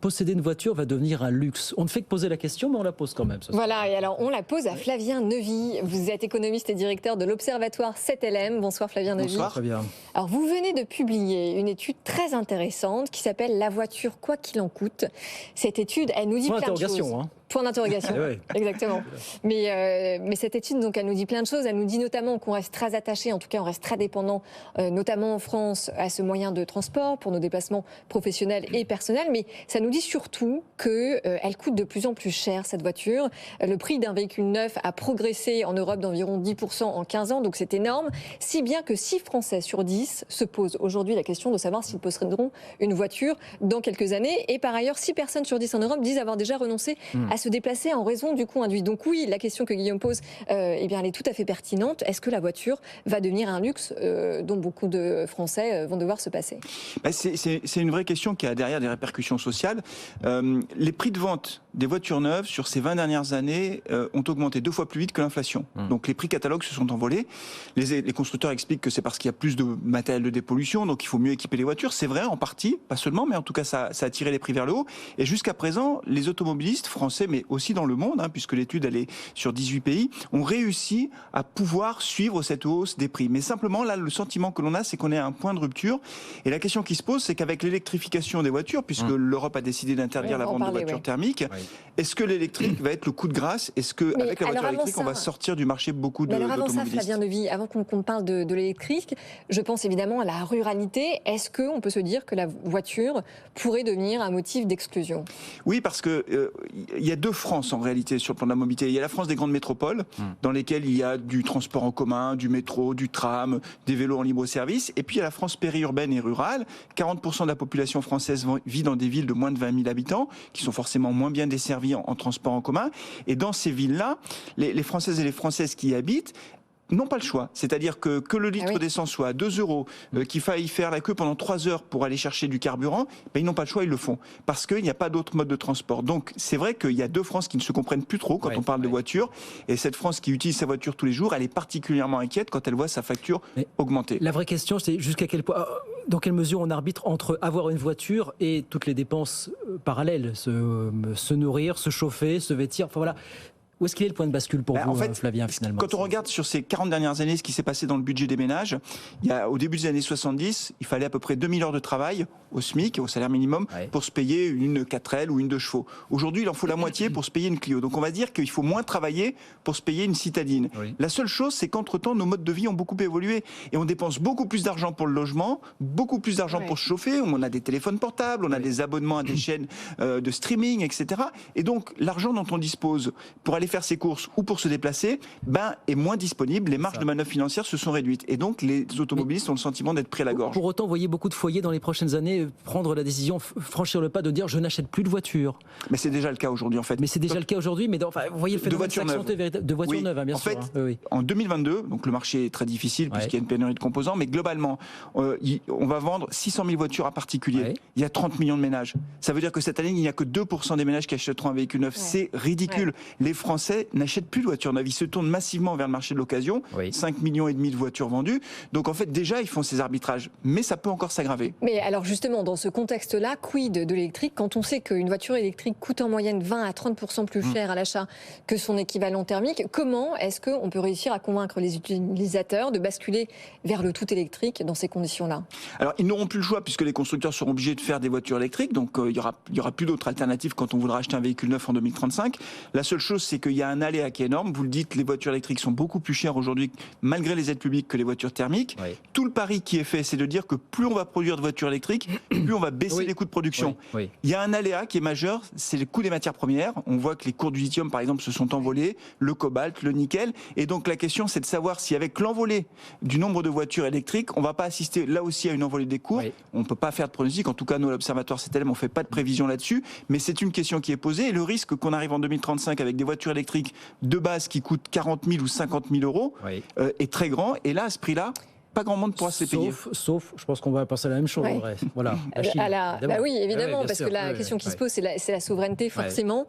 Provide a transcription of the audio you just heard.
Posséder une voiture va devenir un luxe. On ne fait que poser la question, mais on la pose quand même. Voilà, et alors on la pose à Flavien Neuvy. Vous êtes économiste et directeur de l'Observatoire 7LM. Bonsoir Flavien Neuvy. Bonsoir Flavien. Alors vous venez de publier une étude très intéressante qui s'appelle La voiture quoi qu'il en coûte. Cette étude, elle nous dit plein de choses. Hein. Point d'interrogation, oui. Exactement. Mais cette étude, donc, elle nous dit plein de choses. Elle nous dit notamment qu'on reste très attaché, en tout cas on reste très dépendant, notamment en France, à ce moyen de transport pour nos déplacements professionnels et personnels. Mais ça nous dit surtout qu'elle coûte de plus en plus cher, cette voiture. Le prix d'un véhicule neuf a progressé en Europe d'environ 10% en 15 ans, donc c'est énorme. Si bien que 6 Français sur 10 se posent aujourd'hui la question de savoir s'ils posséderont une voiture dans quelques années. Et par ailleurs, 6 personnes sur 10 en Europe disent avoir déjà renoncé à se déplacer en raison du coût induit. Donc oui, la question que Guillaume pose, eh bien, elle est tout à fait pertinente. Est-ce que la voiture va devenir un luxe dont beaucoup de Français vont devoir se passer ? C'est une vraie question qui a derrière des répercussions sociales. Les prix de vente des voitures neuves sur ces 20 dernières années ont augmenté 2 fois plus vite que l'inflation. Donc les prix catalogues se sont envolés. Les constructeurs expliquent que c'est parce qu'il y a plus de matériel de dépollution, donc il faut mieux équiper les voitures. C'est vrai en partie, pas seulement, mais en tout cas ça a tiré les prix vers le haut. Et jusqu'à présent, les automobilistes français, mais aussi dans le monde, puisque l'étude elle est sur 18 pays, ont réussi à pouvoir suivre cette hausse des prix. Mais simplement, là, le sentiment que l'on a, c'est qu'on est à un point de rupture. Et la question qui se pose, c'est qu'avec l'électrification des voitures, puisque l'Europe a décidé d'interdire la vente de voitures thermiques, est-ce que l'électrique va être le coup de grâce ? Est-ce qu'avec la voiture électrique, on va sortir du marché beaucoup d'automobilistes ? Avant ça, Flavien Neuvy, avant qu'on parle de l'électrique, je pense évidemment à la ruralité. Est-ce qu'on peut se dire que la voiture pourrait devenir un motif d'exclusion ? Oui, parce que il y a 2 France en réalité sur le plan de la mobilité. Il y a la France des grandes métropoles, dans lesquelles il y a du transport en commun, du métro, du tram, des vélos en libre service. Et puis il y a la France périurbaine et rurale. 40% de la population française vit dans des villes de moins de 20 000 habitants, qui sont forcément moins bien desservies en transport en commun. Et dans ces villes-là, les Françaises et les Françaises qui y habitent n'ont pas le choix. C'est-à-dire que le litre d'essence soit à 2 €, qu'il faille faire la queue pendant 3 heures pour aller chercher du carburant, ils n'ont pas le choix, ils le font. Parce qu'il n'y a pas d'autre mode de transport. Donc c'est vrai qu'il y a 2 France qui ne se comprennent plus trop quand on parle de voiture. Et cette France qui utilise sa voiture tous les jours, elle est particulièrement inquiète quand elle voit sa facture augmenter. La vraie question, c'est jusqu'à quel point, dans quelle mesure on arbitre entre avoir une voiture et toutes les dépenses parallèles, se nourrir, se chauffer, se vêtir, enfin voilà. Où est-ce qu'il est le point de bascule pour vous, en fait, Flavien, finalement ? Quand on regarde sur ces 40 dernières années ce qui s'est passé dans le budget des ménages, au début des années 70, il fallait à peu près 2000 heures de travail au SMIC, au salaire minimum, pour se payer une 4L ou une 2 chevaux. Aujourd'hui, il en faut la moitié pour se payer une Clio. Donc on va dire qu'il faut moins travailler pour se payer une citadine. La seule chose, c'est qu'entre-temps, nos modes de vie ont beaucoup évolué. Et on dépense beaucoup plus d'argent pour le logement, beaucoup plus d'argent pour se chauffer. On a des téléphones portables, on a des abonnements à des chaînes de streaming, etc. Et donc, l'argent dont on dispose pour aller faire ses courses ou pour se déplacer, est moins disponible. Les marges de manœuvre financières se sont réduites. Et donc, les automobilistes ont le sentiment d'être pris à la gorge. Pour autant, vous voyez beaucoup de foyers dans les prochaines années prendre la décision, franchir le pas de dire je n'achète plus de voiture. Mais c'est déjà le cas aujourd'hui, en fait. Mais c'est déjà le cas aujourd'hui, mais vous voyez le phénomène s'accenter de voitures neuves, bien sûr. En fait, en 2022, donc le marché est très difficile puisqu'il y a une pénurie de composants, mais globalement, on va vendre 600 000 voitures à particuliers. Il y a 30 millions de ménages. Ça veut dire que cette année, il n'y a que 2% des ménages qui achèteront un véhicule neuf. C'est ridicule. Les Français n'achètent plus de voitures neuves. Ils se tournent massivement vers le marché de l'occasion. 5,5 millions de voitures vendues. Donc en fait, déjà, ils font ces arbitrages. Mais ça peut encore s'aggraver. Mais alors justement, dans ce contexte-là, quid de l'électrique, quand on sait qu'une voiture électrique coûte en moyenne 20 à 30% plus cher à l'achat que son équivalent thermique, comment est-ce qu'on peut réussir à convaincre les utilisateurs de basculer vers le tout électrique dans ces conditions-là ? Alors, ils n'auront plus le choix puisque les constructeurs seront obligés de faire des voitures électriques. Donc, il y aura plus d'autres alternatives quand on voudra acheter un véhicule neuf en 2035. La seule chose, c'est qu'il y a un aléa qui est énorme. Vous le dites, les voitures électriques sont beaucoup plus chères aujourd'hui, malgré les aides publiques, que les voitures thermiques. Tout le pari qui est fait, c'est de dire que plus on va produire de voitures électriques, plus on va baisser les coûts de production. Il y a un aléa qui est majeur, c'est le coût des matières premières. On voit que les cours du lithium, par exemple, se sont envolés, le cobalt, le nickel. Et donc la question, c'est de savoir si avec l'envolée du nombre de voitures électriques, on ne va pas assister là aussi à une envolée des cours. On ne peut pas faire de pronostic. En tout cas, nous, à l'Observatoire 7LM, on ne fait pas de prévision là-dessus. Mais c'est une question qui est posée. Et le risque qu'on arrive en 2035 avec des voitures électriques de base qui coûtent 40 000 ou 50 000 euros est très grand. Et là, à ce prix-là, pas grand monde pourra se les payer. Sauf, je pense qu'on va penser à la même chose. Voilà. Oui, évidemment, parce que la question qui se pose, c'est la souveraineté, forcément.